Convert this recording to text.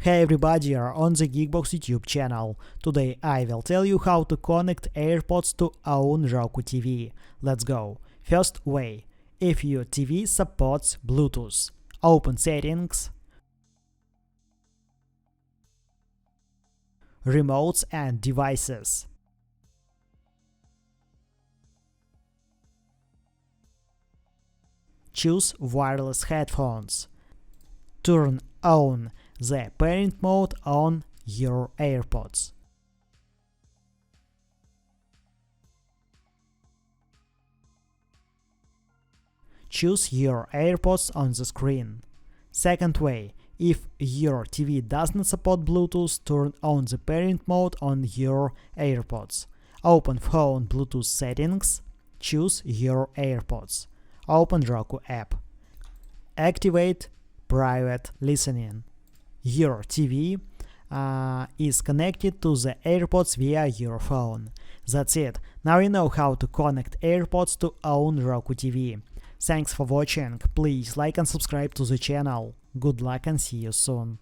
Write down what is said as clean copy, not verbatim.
Hey everybody, you're on the GeekBox YouTube channel. Today I will tell you how to connect Airpods to Onn Roku TV. Let's go. First way. If your TV supports Bluetooth, open Settings, Remotes and Devices. Choose wireless headphones. Turn on the parent mode on your Airpods. Choose your Airpods on the screen. Second way, if your TV doesn't support Bluetooth, turn on the parent mode on your Airpods. Open Phone Bluetooth Settings, choose your Airpods. Open Roku app. Activate Private Listening. Your TV is connected to the Airpods via your phone. That's it. Now you know how to connect Airpods to Onn Roku TV. Thanks for watching. Please like and subscribe to the channel. Good luck and see you soon.